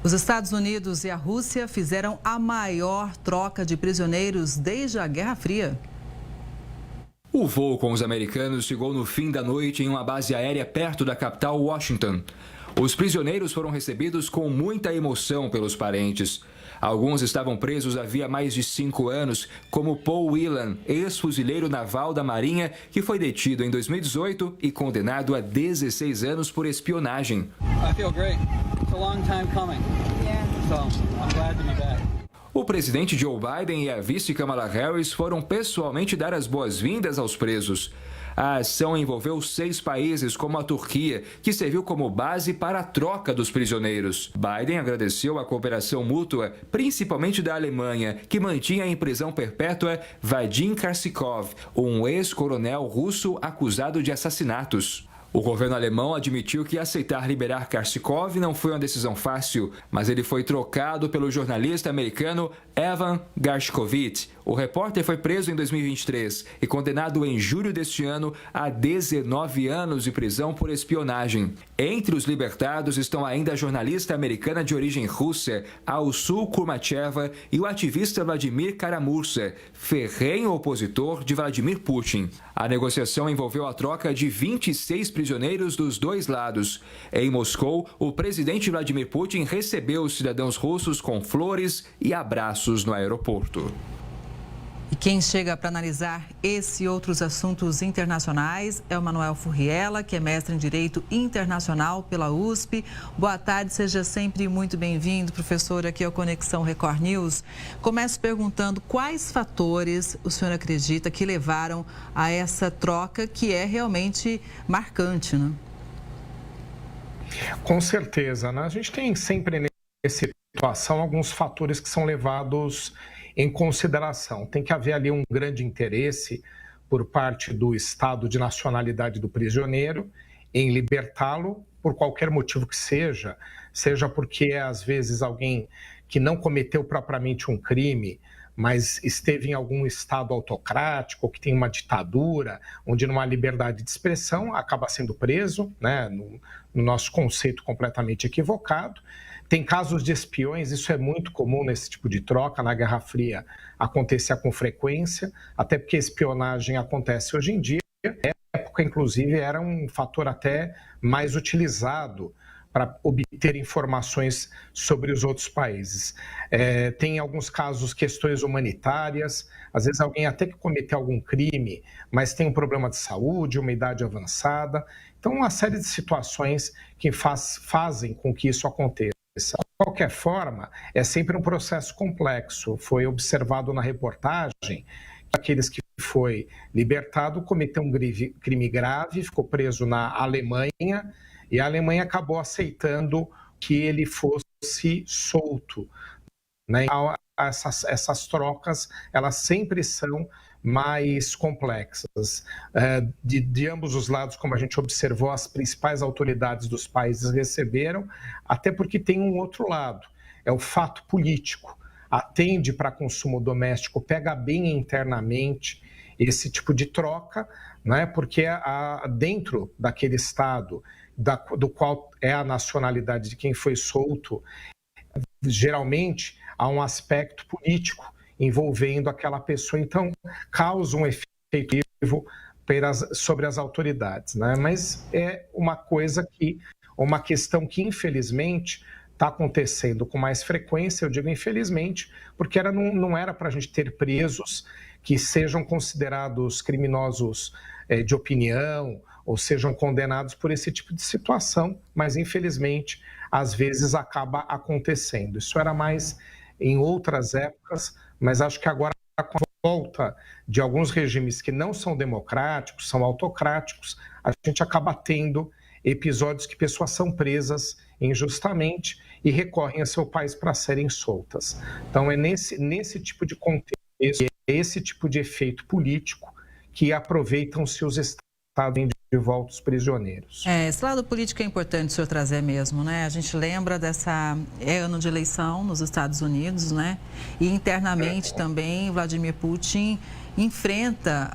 Os Estados Unidos e a Rússia fizeram a maior troca de prisioneiros desde a Guerra Fria. O voo com os americanos chegou no fim da noite em uma base aérea perto da capital, Washington. Os prisioneiros foram recebidos com muita emoção pelos parentes. Alguns estavam presos havia mais de 5 anos, como Paul Whelan, ex-fuzileiro naval da Marinha, que foi detido em 2018 e condenado a 16 anos por espionagem. O presidente Joe Biden e a vice Kamala Harris foram pessoalmente dar as boas-vindas aos presos. A ação envolveu 6 países, como a Turquia, que serviu como base para a troca dos prisioneiros. Biden agradeceu a cooperação mútua, principalmente da Alemanha, que mantinha em prisão perpétua Vadim Karsikov, um ex-coronel russo acusado de assassinatos. O governo alemão admitiu que aceitar liberar Karsikov não foi uma decisão fácil, mas ele foi trocado pelo jornalista americano Evan Gershkovich. O repórter foi preso em 2023 e condenado em julho deste ano a 19 anos de prisão por espionagem. Entre os libertados estão ainda a jornalista americana de origem russa, Alsu Kurmacheva, e o ativista Vladimir Kara-Murza, ferrenho opositor de Vladimir Putin. A negociação envolveu a troca de 26 prisioneiros dos dois lados. Em Moscou, o presidente Vladimir Putin recebeu os cidadãos russos com flores e abraços no aeroporto. E quem chega para analisar esse e outros assuntos internacionais é o Manuel Furriela, que é mestre em Direito Internacional pela USP. Boa tarde, seja sempre muito bem-vindo, professor, aqui ao Conexão Record News. Começo perguntando quais fatores o senhor acredita que levaram a essa troca que é realmente marcante, né? Com certeza, né? A gente tem sempre nessa situação alguns fatores que são levados em consideração. Tem que haver ali um grande interesse por parte do Estado de nacionalidade do prisioneiro em libertá-lo por qualquer motivo que seja porque é às vezes alguém que não cometeu propriamente um crime, mas esteve em algum estado autocrático, que tem uma ditadura, onde não há liberdade de expressão, acaba sendo preso, né, no nosso conceito completamente equivocado. Tem casos de espiões, isso é muito comum nesse tipo de troca, na Guerra Fria acontecia com frequência, até porque a espionagem acontece hoje em dia. Na época, inclusive, era um fator até mais utilizado para obter informações sobre os outros países. Tem em alguns casos questões humanitárias, às vezes alguém até que cometeu algum crime, mas tem um problema de saúde, uma idade avançada. Então, uma série de situações que fazem com que isso aconteça. De qualquer forma, é sempre um processo complexo. Foi observado na reportagem que aqueles que foi libertado cometeu um crime grave, ficou preso na Alemanha, e a Alemanha acabou aceitando que ele fosse solto, né? Então, essas trocas, elas sempre são mais complexas. De ambos os lados, como a gente observou, as principais autoridades dos países receberam, até porque tem um outro lado, é o fato político. Atende para consumo doméstico, pega bem internamente esse tipo de troca, né? Porque dentro daquele Estado do qual é a nacionalidade de quem foi solto, geralmente há um aspecto político envolvendo aquela pessoa, então causa um efeito sobre as autoridades, né? Mas é uma questão que infelizmente está acontecendo com mais frequência. Eu digo infelizmente, porque não era para a gente ter presos que sejam considerados criminosos de opinião ou sejam condenados por esse tipo de situação, mas infelizmente às vezes acaba acontecendo. Isso era mais em outras épocas, mas acho que agora, com a volta de alguns regimes que não são democráticos, são autocráticos, a gente acaba tendo episódios que pessoas são presas injustamente e recorrem a seu país para serem soltas. Então é nesse tipo de contexto, é esse tipo de efeito político que aproveitam-se os estados de volta os prisioneiros. Esse lado político é importante o senhor trazer mesmo, né? A gente lembra é ano de eleição nos Estados Unidos, né? E internamente também Vladimir Putin enfrenta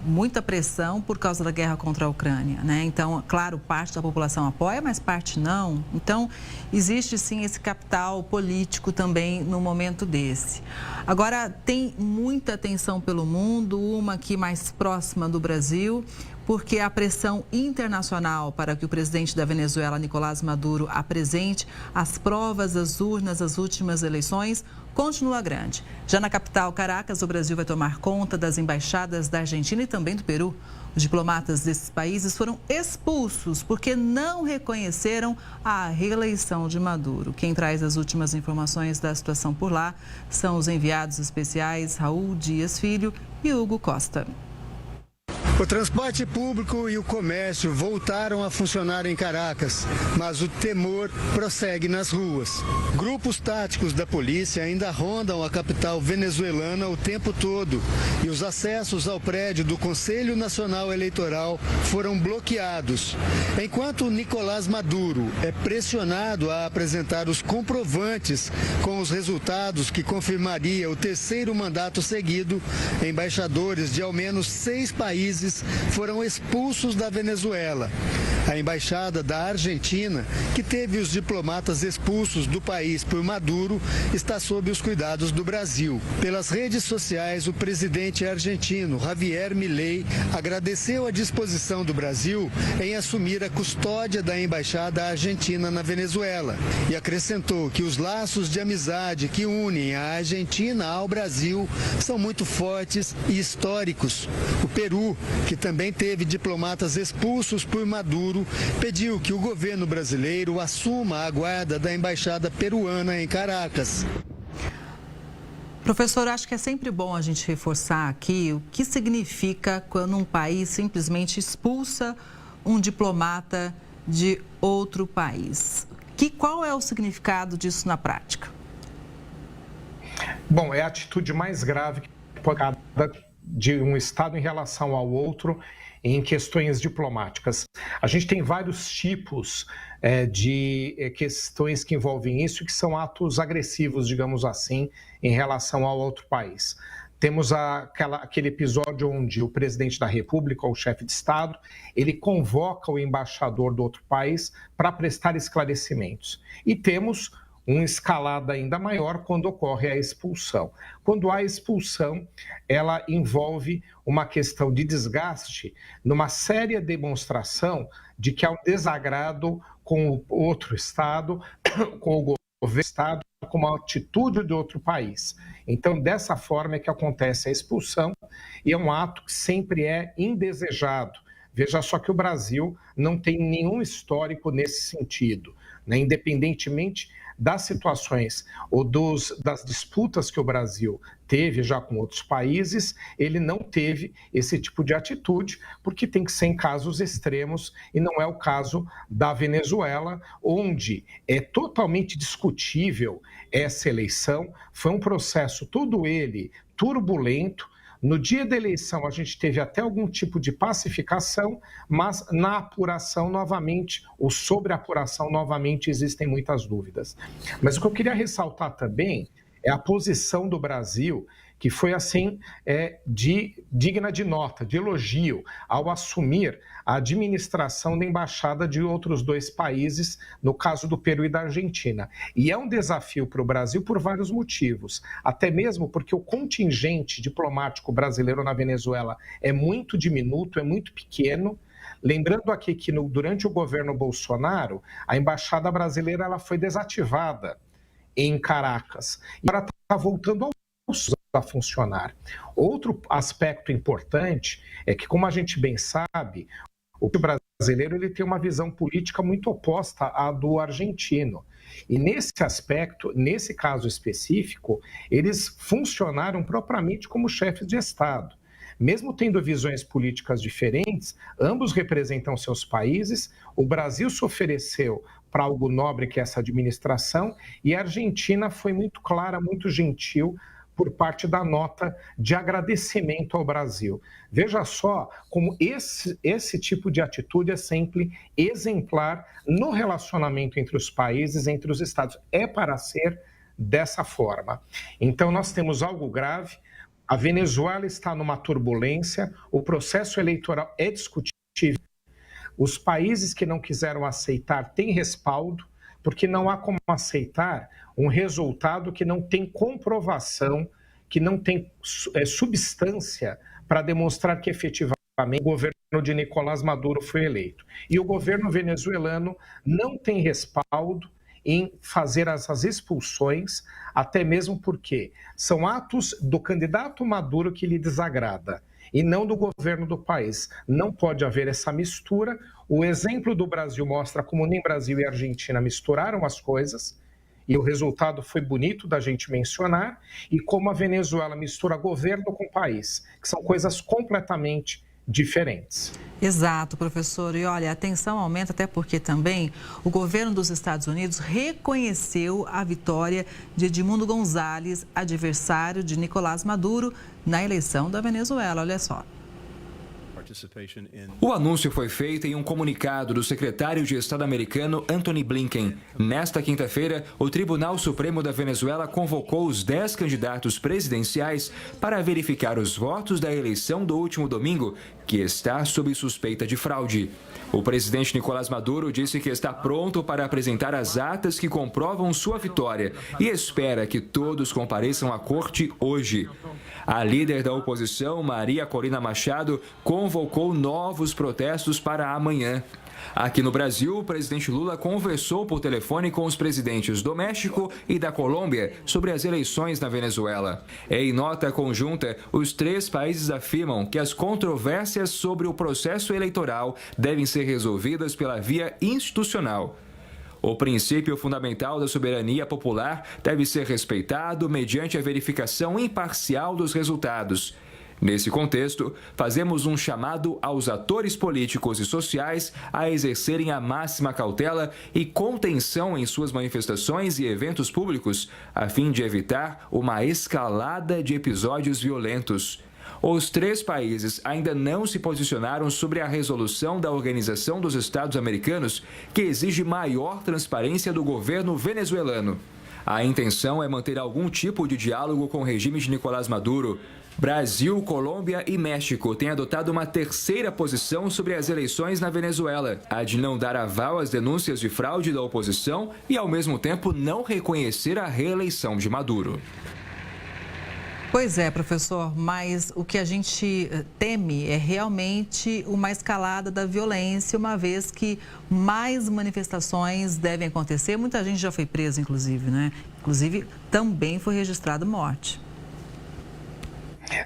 muita pressão por causa da guerra contra a Ucrânia, né? Então, claro, parte da população apoia, mas parte não. Então, existe sim esse capital político também no momento desse. Agora, tem muita tensão pelo mundo, uma aqui mais próxima do Brasil, porque a pressão internacional para que o presidente da Venezuela, Nicolás Maduro, apresente as provas das urnas das últimas eleições continua grande. Já na capital, Caracas, o Brasil vai tomar conta das embaixadas da Argentina e também do Peru. Os diplomatas desses países foram expulsos porque não reconheceram a reeleição de Maduro. Quem traz as últimas informações da situação por lá são os enviados especiais Raul Dias Filho e Hugo Costa. O transporte público e o comércio voltaram a funcionar em Caracas, mas o temor prossegue nas ruas. Grupos táticos da polícia ainda rondam a capital venezuelana o tempo todo e os acessos ao prédio do Conselho Nacional Eleitoral foram bloqueados. Enquanto Nicolás Maduro é pressionado a apresentar os comprovantes com os resultados que confirmaria o terceiro mandato seguido, embaixadores de ao menos 6 países foram expulsos da Venezuela. A embaixada da Argentina, que teve os diplomatas expulsos do país por Maduro, está sob os cuidados do Brasil. Pelas redes sociais, o presidente argentino Javier Milei agradeceu a disposição do Brasil em assumir a custódia da embaixada argentina na Venezuela e acrescentou que os laços de amizade que unem a Argentina ao Brasil são muito fortes e históricos. O Peru, que também teve diplomatas expulsos por Maduro, pediu que o governo brasileiro assuma a guarda da embaixada peruana em Caracas. Professor, acho que é sempre bom a gente reforçar aqui o que significa quando um país simplesmente expulsa um diplomata de outro país. Qual é o significado disso na prática? Bom, é a atitude mais grave que pode de um Estado em relação ao outro em questões diplomáticas. A gente tem vários tipos de questões que envolvem isso, que são atos agressivos, digamos assim, em relação ao outro país. Temos aquele episódio onde o presidente da República, ou o chefe de Estado, ele convoca o embaixador do outro país para prestar esclarecimentos. E temos uma escalada ainda maior quando ocorre a expulsão. Quando há expulsão, ela envolve uma questão de desgaste numa séria demonstração de que há um desagrado com o outro Estado, com o governo do Estado, com a atitude de outro país. Então, dessa forma é que acontece a expulsão e é um ato que sempre é indesejado. Veja só que o Brasil não tem nenhum histórico nesse sentido, né? Independentemente das situações ou das disputas que o Brasil teve já com outros países, ele não teve esse tipo de atitude, porque tem que ser em casos extremos, e não é o caso da Venezuela, onde é totalmente discutível essa eleição. Foi um processo todo ele turbulento. No dia da eleição, a gente teve até algum tipo de pacificação, mas na apuração, novamente, ou sobre a apuração, novamente, existem muitas dúvidas. Mas o que eu queria ressaltar também é a posição do Brasil, que foi, assim, digna de nota, de elogio, ao assumir a administração da embaixada de outros 2 países, no caso do Peru e da Argentina. E é um desafio para o Brasil por vários motivos, até mesmo porque o contingente diplomático brasileiro na Venezuela é muito diminuto, é muito pequeno. Lembrando aqui que durante o governo Bolsonaro, a embaixada brasileira ela foi desativada em Caracas e agora está voltando a funcionar. Outro aspecto importante é que, como a gente bem sabe, o brasileiro ele tem uma visão política muito oposta à do argentino. E nesse aspecto, nesse caso específico, eles funcionaram propriamente como chefes de Estado. Mesmo tendo visões políticas diferentes, ambos representam seus países. O Brasil se ofereceu para algo nobre, que é essa administração, e a Argentina foi muito clara, muito gentil por parte da nota de agradecimento ao Brasil. Veja só como esse tipo de atitude é sempre exemplar no relacionamento entre os países, entre os estados. É para ser dessa forma. Então, nós temos algo grave. A Venezuela está numa turbulência, o processo eleitoral é discutível. Os países que não quiseram aceitar têm respaldo, porque não há como aceitar um resultado que não tem comprovação, que não tem substância para demonstrar que efetivamente o governo de Nicolás Maduro foi eleito. E o governo venezuelano não tem respaldo em fazer essas expulsões, até mesmo porque são atos do candidato Maduro que lhe desagrada e não do governo do país. Não pode haver essa mistura. O exemplo do Brasil mostra como nem Brasil e Argentina misturaram as coisas, e o resultado foi bonito da gente mencionar, e como a Venezuela mistura governo com país, que são coisas completamente diferentes. Exato, professor. E olha, a tensão aumenta até porque também o governo dos Estados Unidos reconheceu a vitória de Edmundo González, adversário de Nicolás Maduro, na eleição da Venezuela. Olha só. O anúncio foi feito em um comunicado do secretário de Estado americano Antony Blinken. Nesta quinta-feira, o Tribunal Supremo da Venezuela convocou os 10 candidatos presidenciais para verificar os votos da eleição do último domingo, que está sob suspeita de fraude. O presidente Nicolás Maduro disse que está pronto para apresentar as atas que comprovam sua vitória e espera que todos compareçam à corte hoje. A líder da oposição, Maria Corina Machado, convocou novos protestos para amanhã. Aqui no Brasil, o presidente Lula conversou por telefone com os presidentes do México e da Colômbia sobre as eleições na Venezuela. Em nota conjunta, os 3 países afirmam que as controvérsias sobre o processo eleitoral devem ser resolvidas pela via institucional. O princípio fundamental da soberania popular deve ser respeitado mediante a verificação imparcial dos resultados. Nesse contexto, fazemos um chamado aos atores políticos e sociais a exercerem a máxima cautela e contenção em suas manifestações e eventos públicos, a fim de evitar uma escalada de episódios violentos. Os 3 países ainda não se posicionaram sobre a resolução da Organização dos Estados Americanos, que exige maior transparência do governo venezuelano. A intenção é manter algum tipo de diálogo com o regime de Nicolás Maduro. Brasil, Colômbia e México têm adotado uma terceira posição sobre as eleições na Venezuela, a de não dar aval às denúncias de fraude da oposição e, ao mesmo tempo, não reconhecer a reeleição de Maduro. Pois é, professor, mas o que a gente teme é realmente uma escalada da violência, uma vez que mais manifestações devem acontecer. Muita gente já foi presa, inclusive, né? Inclusive, também foi registrada morte.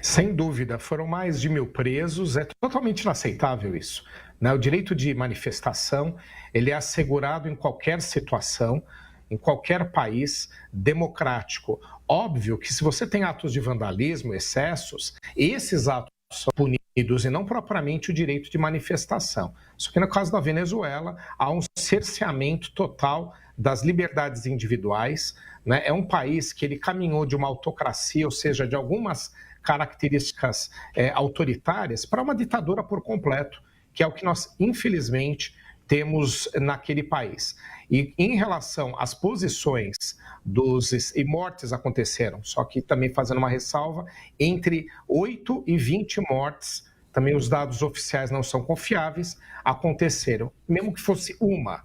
Sem dúvida, foram mais de 1.000 presos, é totalmente inaceitável isso, né? O direito de manifestação, ele é assegurado em qualquer situação, em qualquer país democrático. Óbvio que se você tem atos de vandalismo, excessos, esses atos são punidos e não propriamente o direito de manifestação. Só que no caso da Venezuela, há um cerceamento total das liberdades individuais, né? É um país que ele caminhou de uma autocracia, ou seja, de algumas características autoritárias, para uma ditadura por completo, que é o que nós, infelizmente, temos naquele país. E em relação às posições e mortes aconteceram, só que também fazendo uma ressalva, entre 8 e 20 mortes, também os dados oficiais não são confiáveis, aconteceram, mesmo que fosse uma.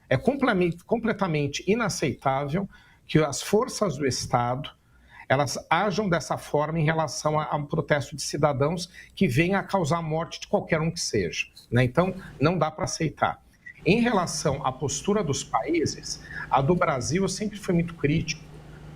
É completamente inaceitável que as forças do Estado elas ajam dessa forma em relação a um protesto de cidadãos que venha a causar a morte de qualquer um que seja, né? Então, não dá para aceitar. Em relação à postura dos países, a do Brasil eu sempre fui muito crítico,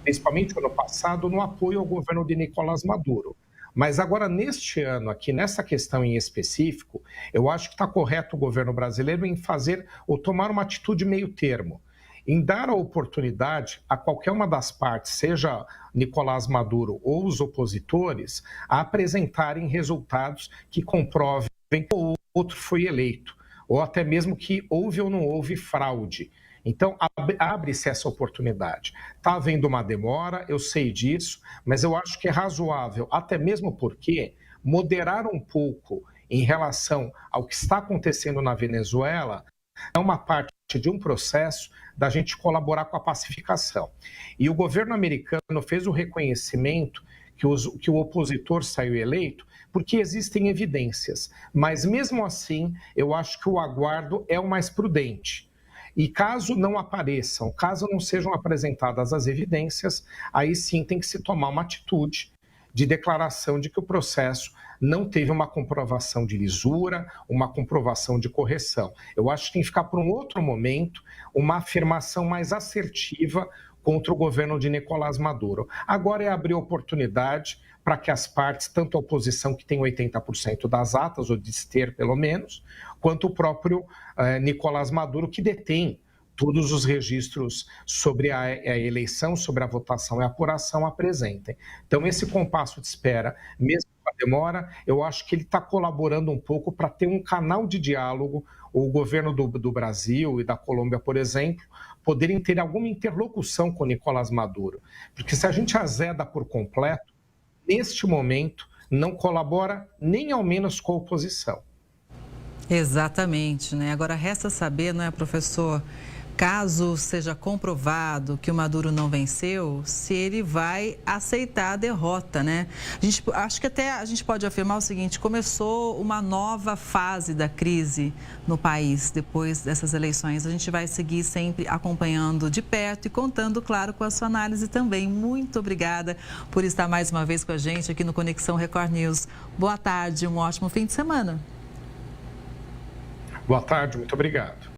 principalmente no ano passado, no apoio ao governo de Nicolás Maduro. Mas agora, neste ano, aqui nessa questão em específico, eu acho que está correto o governo brasileiro em fazer ou tomar uma atitude meio termo, em dar a oportunidade a qualquer uma das partes, seja Nicolás Maduro ou os opositores, a apresentarem resultados que comprovem que o outro foi eleito, ou até mesmo que houve ou não houve fraude. Então, abre-se essa oportunidade. Está havendo uma demora, eu sei disso, mas eu acho que é razoável, até mesmo porque moderar um pouco em relação ao que está acontecendo na Venezuela é uma parte de um processo da gente colaborar com a pacificação. E o governo americano fez o reconhecimento que o opositor saiu eleito, porque existem evidências. Mas, mesmo assim, eu acho que o aguardo é o mais prudente. E caso não apareçam, caso não sejam apresentadas as evidências, aí sim tem que se tomar uma atitude de declaração de que o processo não teve uma comprovação de lisura, uma comprovação de correção. Eu acho que tem que ficar para um outro momento uma afirmação mais assertiva contra o governo de Nicolás Maduro. Agora é abrir oportunidade para que as partes, tanto a oposição, que tem 80% das atas, ou de ter pelo menos, quanto o próprio Nicolás Maduro, que detém todos os registros sobre a eleição, sobre a votação e a apuração, apresentem. Então, esse compasso de espera, mesmo com a demora, eu acho que ele está colaborando um pouco para ter um canal de diálogo, o governo do Brasil e da Colômbia, por exemplo, poderem ter alguma interlocução com Nicolás Maduro. Porque se a gente azeda por completo, neste momento, não colabora nem ao menos com a oposição. Exatamente, né? Agora resta saber, não é, professor, caso seja comprovado que o Maduro não venceu, se ele vai aceitar a derrota, né? Acho que até a gente pode afirmar o seguinte: começou uma nova fase da crise no país depois dessas eleições. A gente vai seguir sempre acompanhando de perto e contando, claro, com a sua análise também. Muito obrigada por estar mais uma vez com a gente aqui no Conexão Record News. Boa tarde, um ótimo fim de semana. Boa tarde, muito obrigado.